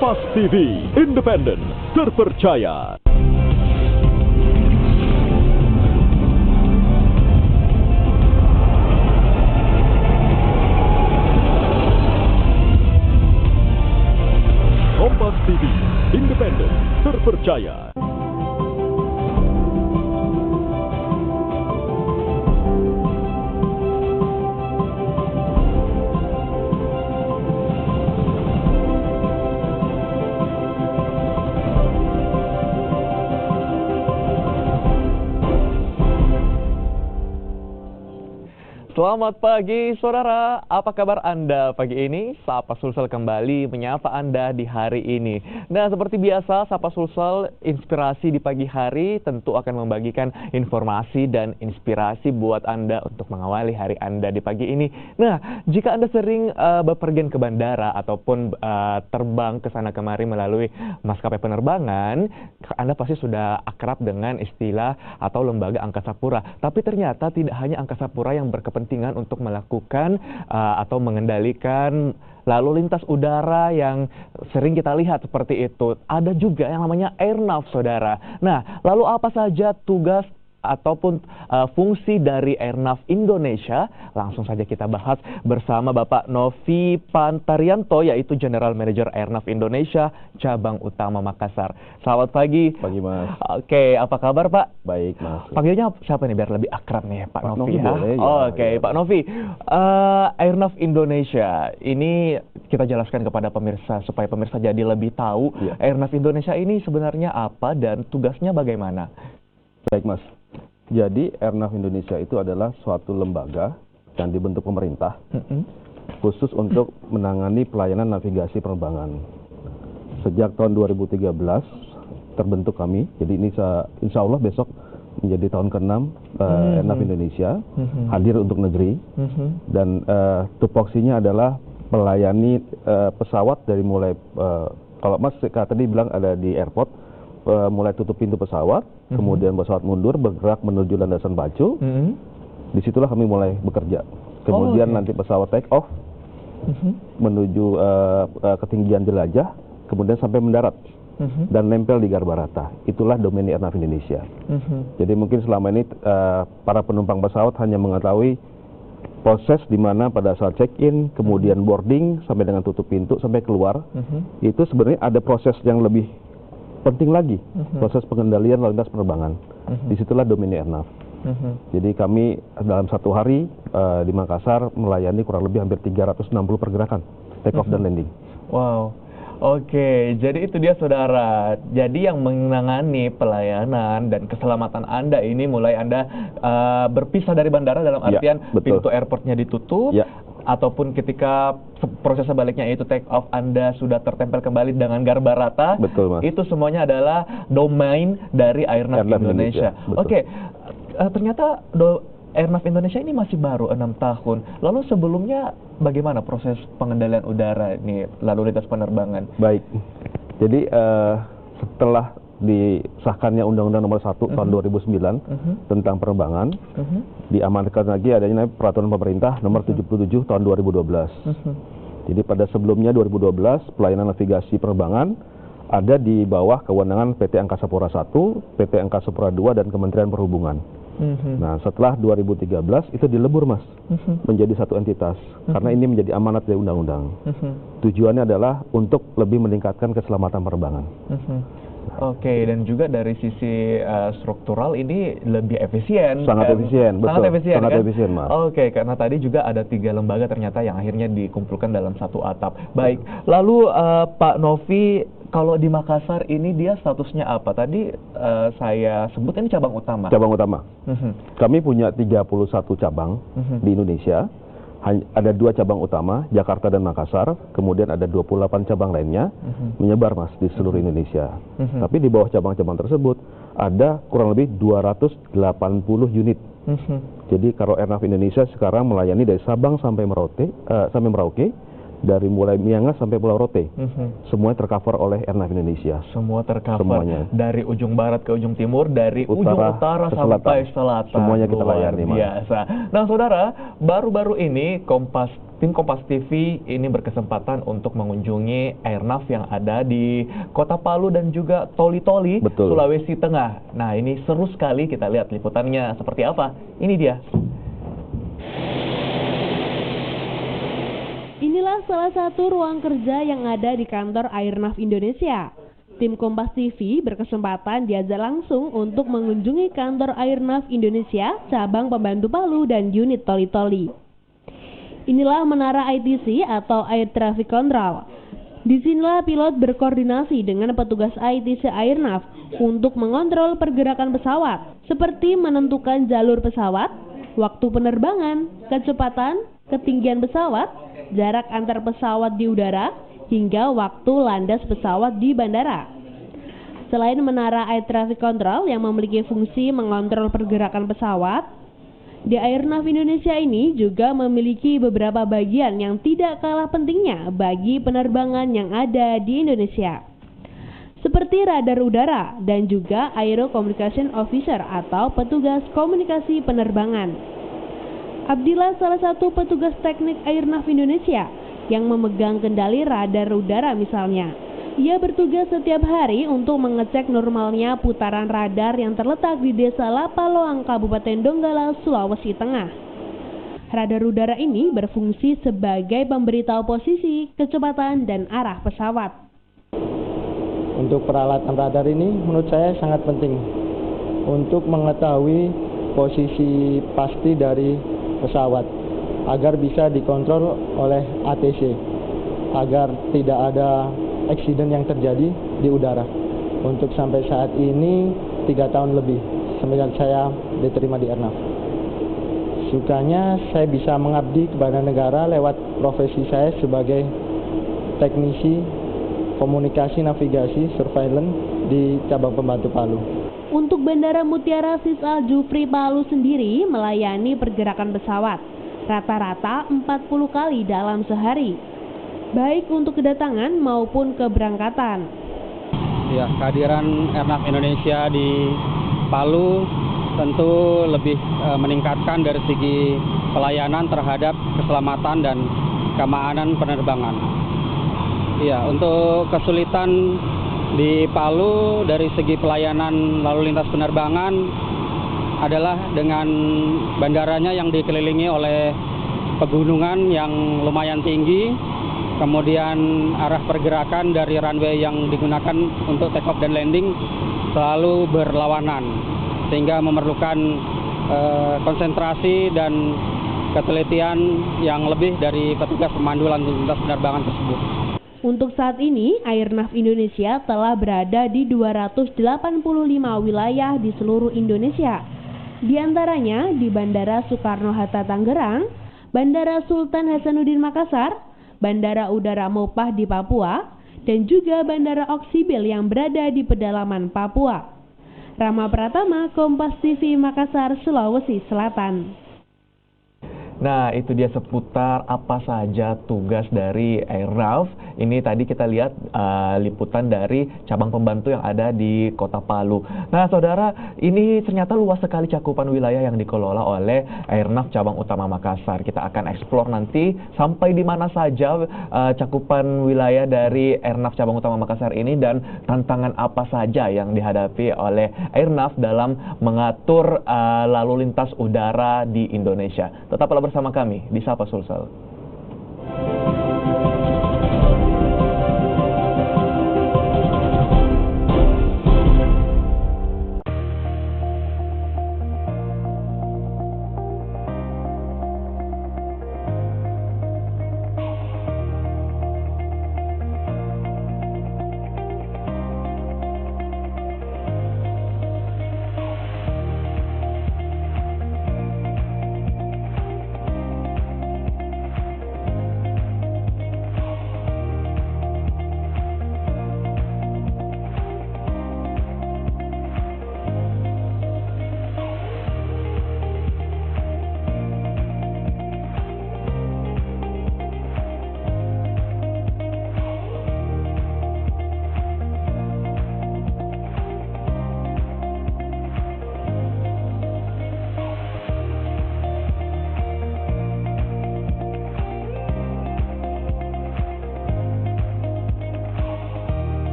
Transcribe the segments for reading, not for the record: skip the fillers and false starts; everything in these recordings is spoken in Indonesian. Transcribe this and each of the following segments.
Kompas TV, independen, terpercaya. Kompas TV, independen, terpercaya. Selamat pagi saudara, apa kabar Anda pagi ini? Sapa Sulsel kembali menyapa Anda di hari ini. Nah, seperti biasa, Sapa Sulsel inspirasi di pagi hari tentu akan membagikan informasi dan inspirasi buat Anda untuk mengawali hari Anda di pagi ini. Nah, jika Anda sering bepergian ke bandara ataupun terbang ke sana kemari melalui maskapai penerbangan, Anda pasti sudah akrab dengan istilah atau lembaga Angkasa Pura. Tapi ternyata tidak hanya Angkasa Pura yang berkepentingan untuk melakukan atau mengendalikan lalu lintas udara yang sering kita lihat seperti itu. Ada juga yang namanya Airnav, saudara. Nah, lalu apa saja tugas ataupun fungsi dari Airnav Indonesia? Langsung saja kita bahas bersama Bapak Novi Pantarianto, yaitu General Manager Airnav Indonesia Cabang Utama Makassar. Selamat pagi. Pagi, Mas. Oke, apa kabar Pak? Baik, Mas. Panggilnya siapa nih biar lebih akrab nih, Pak Novi ya? Boleh, ya. Oke, ya. Pak Novi, Airnav Indonesia ini kita jelaskan kepada pemirsa supaya pemirsa jadi lebih tahu ya. Airnav Indonesia ini sebenarnya apa dan tugasnya bagaimana? Baik, Mas. Jadi Airnav Indonesia itu adalah suatu lembaga yang dibentuk pemerintah khusus untuk menangani pelayanan navigasi penerbangan. Sejak tahun 2013 terbentuk kami. Jadi ini insya Allah besok menjadi tahun ke-6 Airnav Indonesia hadir untuk negeri. Dan tupoksinya adalah melayani pesawat dari mulai kalau Mas tadi bilang ada di airport, mulai tutup pintu pesawat, kemudian pesawat mundur bergerak menuju landasan pacu. Disitulah kami mulai bekerja. Kemudian nanti pesawat take off menuju ketinggian jelajah, kemudian sampai mendarat dan nempel di Garbarata. Itulah domain Airnav Indonesia. Jadi mungkin selama ini para penumpang pesawat hanya mengetahui proses di mana pada saat check-in, kemudian boarding sampai dengan tutup pintu sampai keluar. Itu sebenarnya ada proses yang lebih penting lagi, proses pengendalian lalu lintas penerbangan. Disitulah domain Airnav. Jadi kami dalam satu hari di Makassar melayani kurang lebih hampir 360 pergerakan take off dan landing. Wow. Oke, jadi itu dia saudara. Jadi yang menangani pelayanan dan keselamatan Anda ini mulai Anda berpisah dari bandara dalam artian pintu airportnya ditutup, ataupun ketika proses sebaliknya itu take off Anda sudah tertempel kembali dengan Garbarata. Betul, Mas. Itu semuanya adalah domain dari Airnav Indonesia. Oke, ternyata Airnav Indonesia ini masih baru 6 tahun. Lalu sebelumnya bagaimana proses pengendalian udara ini lalu lintas penerbangan? Baik. Jadi setelah disahkannya Undang-Undang Nomor 1 tahun 2009 tentang penerbangan, diamankan lagi adanya Peraturan Pemerintah Nomor 77 tahun 2012. Jadi pada sebelumnya 2012 pelayanan navigasi penerbangan ada di bawah kewenangan PT Angkasa Pura I, PT Angkasa Pura II, dan Kementerian Perhubungan. Nah, setelah 2013 itu dilebur, Mas, menjadi satu entitas karena ini menjadi amanat dari undang-undang. Tujuannya adalah untuk lebih meningkatkan keselamatan penerbangan. Oke, dan juga dari sisi struktural ini lebih efisien. Sangat efisien, betul. Sangat kan? efisien, Mas. Oke, karena tadi juga ada 3 lembaga ternyata yang akhirnya dikumpulkan dalam satu atap. Baik, lalu Pak Novi, kalau di Makassar ini dia statusnya apa? Tadi saya sebut ini cabang utama. Cabang utama. Kami punya 31 cabang di Indonesia. Ada 2 cabang utama, Jakarta dan Makassar. Kemudian ada 28 cabang lainnya menyebar, Mas, di seluruh Indonesia. Tapi di bawah cabang-cabang tersebut ada kurang lebih 280 unit. Jadi kalau Airnav Indonesia sekarang melayani dari Sabang sampai Merauke, dari mulai Miangas sampai Pulau Rote, semuanya tercover oleh Airnav Indonesia. Semua tercover. Semuanya. Dari ujung barat ke ujung timur, dari ujung utara ke sampai selatan. Semuanya kita Luar layani, Mas. biasa. Nah, saudara, baru-baru ini tim Kompas TV ini berkesempatan untuk mengunjungi Airnav yang ada di Kota Palu dan juga Toli-Toli, Betul. Sulawesi Tengah. Nah, ini seru sekali, kita lihat liputannya seperti apa. Ini dia. Inilah salah satu ruang kerja yang ada di kantor Airnav Indonesia. Tim Kompas TV berkesempatan diajak langsung untuk mengunjungi kantor Airnav Indonesia, cabang Pembantu Palu dan unit Toli-Toli. Inilah menara ITC atau Air Traffic Control. Disinilah pilot berkoordinasi dengan petugas ITC Airnav untuk mengontrol pergerakan pesawat, seperti menentukan jalur pesawat, waktu penerbangan, kecepatan, ketinggian pesawat, jarak antar pesawat di udara, hingga waktu landas pesawat di bandara. Selain menara Air Traffic Control yang memiliki fungsi mengontrol pergerakan pesawat, di Airnav Indonesia ini juga memiliki beberapa bagian yang tidak kalah pentingnya bagi penerbangan yang ada di Indonesia, seperti radar udara dan juga Aero Communication Officer atau petugas komunikasi penerbangan. Abdillah salah satu petugas teknik Airnav Indonesia yang memegang kendali radar udara misalnya. Ia bertugas setiap hari untuk mengecek normalnya putaran radar yang terletak di Desa Lapaloang, Kabupaten Donggala, Sulawesi Tengah. Radar udara ini berfungsi sebagai pemberitahu posisi, kecepatan, dan arah pesawat. Untuk peralatan radar ini menurut saya sangat penting untuk mengetahui posisi pasti dari pesawat agar bisa dikontrol oleh ATC agar tidak ada eksiden yang terjadi di udara. Untuk sampai saat ini 3 tahun lebih semenjak saya diterima di Airnav. Sukanya saya bisa mengabdi kepada negara lewat profesi saya sebagai teknisi komunikasi navigasi surveillance di cabang Pembantu Palu. Untuk Bandara Mutiara Sis Al Jufri Palu sendiri melayani pergerakan pesawat rata-rata 40 kali dalam sehari, baik untuk kedatangan maupun keberangkatan. Ya, kehadiran Airnav Indonesia di Palu tentu lebih meningkatkan dari segi pelayanan terhadap keselamatan dan keamanan penerbangan. Ya, untuk kesulitan di Palu dari segi pelayanan lalu lintas penerbangan adalah dengan bandaranya yang dikelilingi oleh pegunungan yang lumayan tinggi, kemudian arah pergerakan dari runway yang digunakan untuk take off dan landing selalu berlawanan, sehingga memerlukan konsentrasi dan ketelitian yang lebih dari petugas pemandu lalu lintas penerbangan tersebut. Untuk saat ini, Airnav Indonesia telah berada di 285 wilayah di seluruh Indonesia. Di antaranya di Bandara Soekarno-Hatta Tangerang, Bandara Sultan Hasanuddin Makassar, Bandara Udara Mopah di Papua, dan juga Bandara Oksibil yang berada di pedalaman Papua. Rama Pratama, Kompas TV Makassar, Sulawesi Selatan. Nah, itu dia seputar apa saja tugas dari Airnav. Ini tadi kita lihat liputan dari cabang pembantu yang ada di Kota Palu. Nah, saudara, ini ternyata luas sekali cakupan wilayah yang dikelola oleh Airnav cabang utama Makassar. Kita akan eksplor nanti sampai di mana saja cakupan wilayah dari Airnav cabang utama Makassar ini dan tantangan apa saja yang dihadapi oleh Airnav dalam mengatur lalu lintas udara di Indonesia. Tetaplah bersama kami di Sapa Sulsel.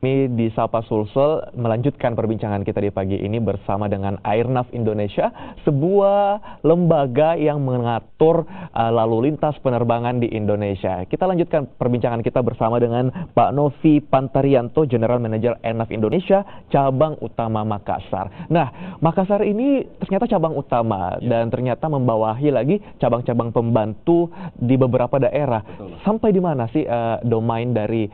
Kami di Sapa Sulsel melanjutkan perbincangan kita di pagi ini bersama dengan Airnav Indonesia, sebuah lembaga yang mengatur lalu lintas penerbangan di Indonesia. Kita lanjutkan perbincangan kita bersama dengan Pak Novi Pantarianto, General Manager Airnav Indonesia, cabang utama Makassar. Nah, Makassar ini ternyata cabang utama dan ternyata membawahi lagi cabang-cabang pembantu di beberapa daerah. Sampai di mana sih domain dari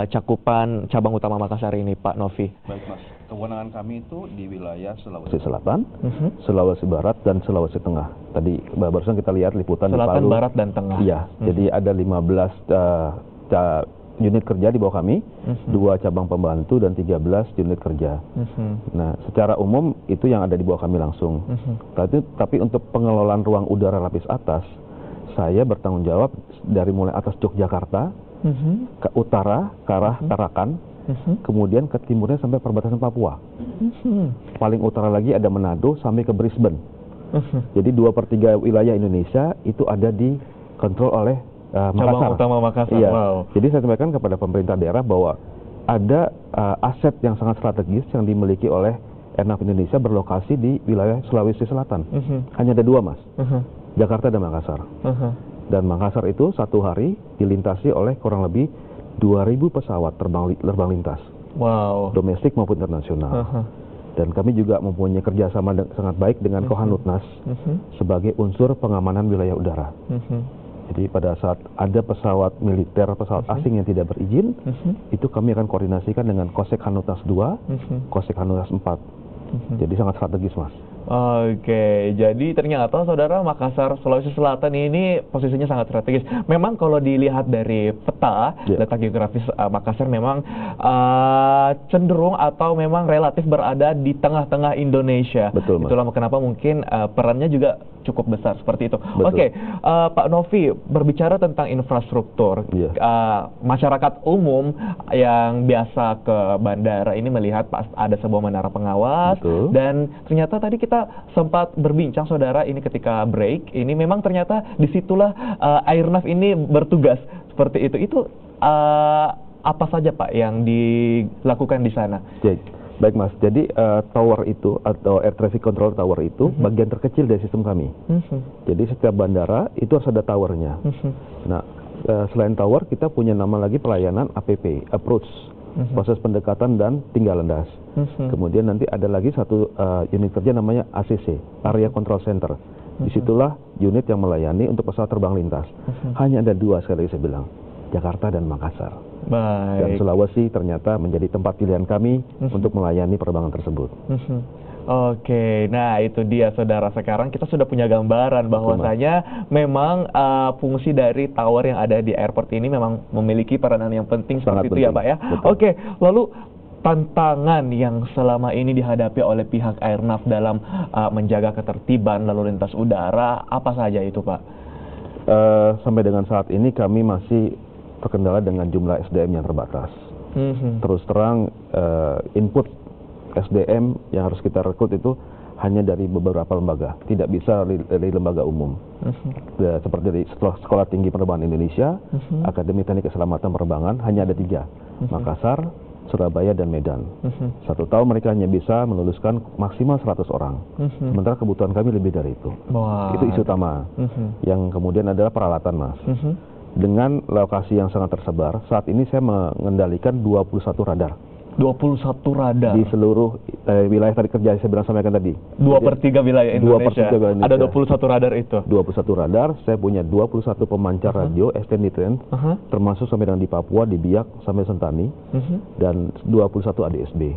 cakupan cabang utama Makassar ini, Pak Novi? Baik Mas, kewenangan kami itu di wilayah Sulawesi Selatan, Sulawesi Barat, dan Sulawesi Tengah. Tadi barusan kita lihat liputan Selatan, di Palu. Barat, dan Tengah. Iya, jadi ada 15 unit kerja di bawah kami, 2 cabang pembantu dan 13 unit kerja. Nah, secara umum itu yang ada di bawah kami langsung. Tapi untuk pengelolaan ruang udara lapis atas, saya bertanggung jawab dari mulai atas Yogyakarta, ke utara, ke arah Tarakan, kemudian ke timurnya sampai perbatasan Papua. Paling utara lagi ada Manado sampai ke Brisbane. Jadi 2/3 wilayah Indonesia itu ada dikontrol oleh Makassar. Cabang utama Makassar. Iya. Wow. Jadi saya sampaikan kepada pemerintah daerah bahwa ada aset yang sangat strategis yang dimiliki oleh Airnav Indonesia berlokasi di wilayah Sulawesi Selatan. Hanya ada 2, Mas. Jakarta dan Makassar. Dan Makassar itu satu hari dilintasi oleh kurang lebih 2.000 pesawat terbang lintas. Wow. Domestik maupun internasional. Dan kami juga mempunyai kerjasama sangat baik dengan Kohanutnas sebagai unsur pengamanan wilayah udara. Jadi pada saat ada pesawat militer, pesawat asing yang tidak berizin, itu kami akan koordinasikan dengan Kosek Hanutnas 2, Kosek Hanutnas 4. Jadi sangat strategis, Mas. Oke, jadi ternyata saudara Makassar, Sulawesi Selatan ini posisinya sangat strategis. Memang kalau dilihat dari peta, letak geografis Makassar memang cenderung atau memang relatif berada di tengah-tengah Indonesia. Betul, Mas. Itulah kenapa mungkin perannya juga cukup besar seperti itu. Oke, Pak Novi, berbicara tentang infrastruktur, masyarakat umum yang biasa ke bandara ini melihat ada sebuah menara pengawas. Dan ternyata tadi kita sempat berbincang saudara ini ketika break, ini memang ternyata disitulah Airnav ini bertugas seperti itu. Itu apa saja Pak yang dilakukan di sana? Baik Mas, jadi tower itu atau air traffic control tower itu bagian terkecil dari sistem kami. Jadi setiap bandara itu harus ada towernya. Nah, selain tower kita punya nama lagi pelayanan APP, approach, proses pendekatan dan tinggal landas. Kemudian nanti ada lagi satu unit kerja namanya ACC, Area Control Center. Disitulah unit yang melayani untuk pesawat terbang lintas. Hanya ada 2 sekali lagi saya bilang, Jakarta dan Makassar. Baik. Dan Sulawesi ternyata menjadi tempat pilihan kami untuk melayani penerbangan tersebut. Oke, nah itu dia saudara. Sekarang kita sudah punya gambaran bahwasanya memang fungsi dari tower yang ada di airport ini memang memiliki peranan yang penting seperti itu ya Pak ya. Oke, lalu tantangan yang selama ini dihadapi oleh pihak Airnav dalam menjaga ketertiban lalu lintas udara apa saja itu Pak? Sampai dengan saat ini kami masih terkendala dengan jumlah SDM yang terbatas. Terus terang input SDM yang harus kita rekrut itu hanya dari beberapa lembaga, tidak bisa dari lembaga umum. Seperti dari Sekolah Tinggi Penerbangan Indonesia, Akademi Teknik Keselamatan Penerbangan, hanya ada 3, Makassar, Surabaya, dan Medan. 1 tahun mereka hanya bisa meluluskan maksimal 100 orang. Sementara kebutuhan kami lebih dari itu. Itu isu utama. Yang kemudian adalah peralatan, Mas. Dengan lokasi yang sangat tersebar, saat ini saya mengendalikan 21 radar. 21 radar di seluruh wilayah tadi kerja saya bilang sampaikan tadi. 2/3 wilayah Indonesia. 2/3 wilayah Indonesia. Ada 21 radar itu. 21 radar, saya punya 21 pemancar radio extended range, termasuk sampai dengan di Papua, di Biak sampai Sentani, dan 21 ADSB.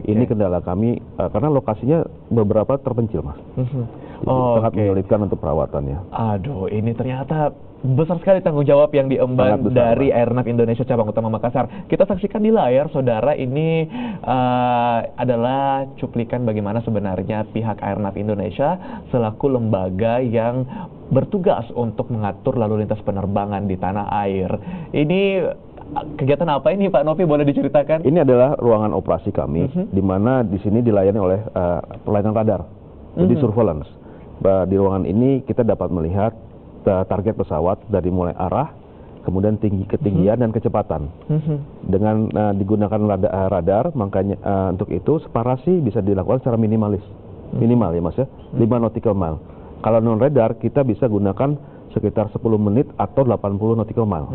Ini kendala kami karena lokasinya beberapa terpencil, Mas. Jadi sangat menyulitkan untuk perawatannya. Aduh, ini ternyata besar sekali tanggung jawab yang diemban dari Airnav Indonesia cabang utama Makassar. Kita saksikan di layar, saudara, ini adalah cuplikan bagaimana sebenarnya pihak Airnav Indonesia selaku lembaga yang bertugas untuk mengatur lalu lintas penerbangan di tanah air. Ini kegiatan apa ini Pak Novi, boleh diceritakan? Ini adalah ruangan operasi kami, di mana di sini dilayani oleh pelayanan radar, jadi surveillance. Di ruangan ini kita dapat melihat target pesawat dari mulai arah, kemudian ketinggian dan kecepatan. Dengan digunakan radar, makanya untuk itu separasi bisa dilakukan secara minimal ya Mas ya, 5 nautical mile. Kalau non radar kita bisa gunakan sekitar 10 menit atau 80 nautical mile.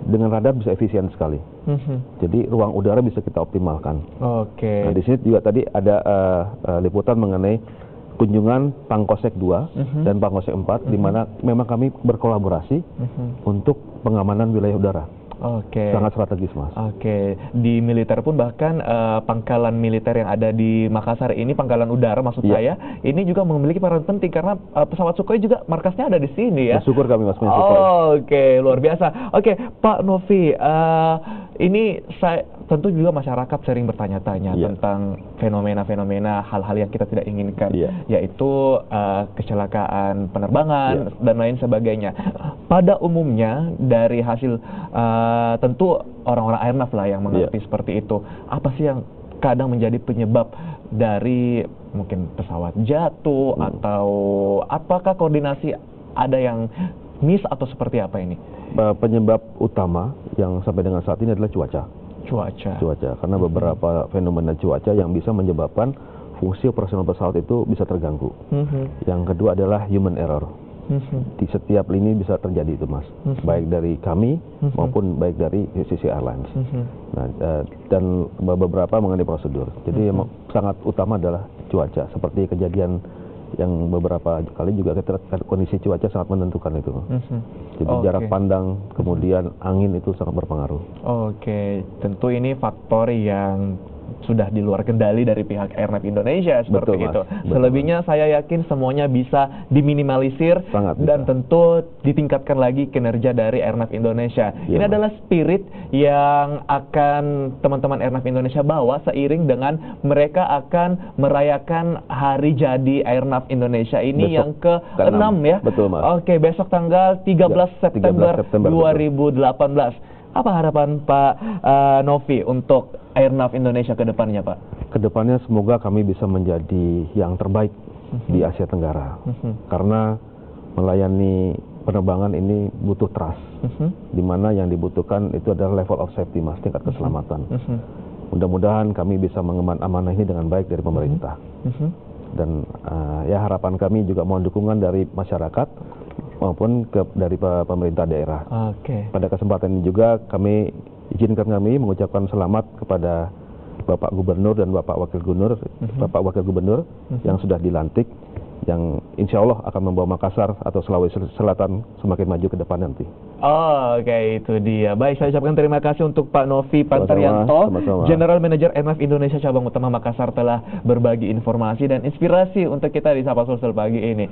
Dengan radar bisa efisien sekali. Jadi ruang udara bisa kita optimalkan. Oke. Nah, di sini juga tadi ada liputan mengenai kunjungan Pangkosek 2 dan Pangkosek 4 di mana memang kami berkolaborasi untuk pengamanan wilayah udara. Oke. Sangat strategis, Mas. Oke, di militer pun bahkan pangkalan militer yang ada di Makassar ini, pangkalan udara maksud saya, ini juga memiliki peran penting karena pesawat Sukhoi juga markasnya ada di sini ya. Bersyukur kami Mas punya Sukhoi. Oke, luar biasa. Oke, Pak Novi, ini saya tentu juga masyarakat sering bertanya-tanya tentang fenomena-fenomena hal-hal yang kita tidak inginkan, yaitu kecelakaan penerbangan dan lain sebagainya. Pada umumnya dari hasil tentu orang-orang airnav lah yang mengerti seperti itu. Apa sih yang kadang menjadi penyebab dari mungkin pesawat jatuh atau apakah koordinasi ada yang miss atau seperti apa ini? Penyebab utama yang sampai dengan saat ini adalah cuaca, karena beberapa fenomena cuaca yang bisa menyebabkan fungsi operasional pesawat itu bisa terganggu. Yang kedua adalah human error. Di setiap lini bisa terjadi itu Mas, baik dari kami maupun baik dari sisi airlines. Nah, dan beberapa mengenai prosedur. Jadi yang sangat utama adalah cuaca. Seperti kejadian yang beberapa kali juga kondisi cuaca sangat menentukan itu. Jadi jarak pandang, kemudian angin itu sangat berpengaruh. Oke, tentu ini faktor yang sudah di luar kendali dari pihak Airnav Indonesia seperti itu. Selebihnya saya yakin semuanya bisa diminimalisir dan tentu ditingkatkan lagi kinerja dari Airnav Indonesia. Ini adalah spirit yang akan teman-teman Airnav Indonesia bawa seiring dengan mereka akan merayakan hari jadi Airnav Indonesia ini yang ke-6 ya. Betul Mas. Oke, besok tanggal 13 September 2018. Apa harapan Pak Novi untuk Airnav Indonesia ke depannya, Pak? Kedepannya semoga kami bisa menjadi yang terbaik di Asia Tenggara. Karena melayani penerbangan ini butuh trust. Di mana yang dibutuhkan itu adalah level of safety, Mas, tingkat keselamatan. Mudah-mudahan kami bisa mengemban amanah ini dengan baik dari pemerintah. Dan ya harapan kami juga mohon dukungan dari masyarakat maupun dari pemerintah daerah. Pada kesempatan ini juga izinkan kami mengucapkan selamat kepada Bapak Gubernur dan Bapak Wakil Gubernur, yang sudah dilantik, yang insya Allah akan membawa Makassar atau Sulawesi Selatan semakin maju ke depan nanti. Oke, itu dia. Baik, saya ucapkan terima kasih untuk Pak Novi Pantaryanto, General Manager Airnav Indonesia Cabang Utama Makassar, telah berbagi informasi dan inspirasi untuk kita di Sapa Sulsel pagi ini.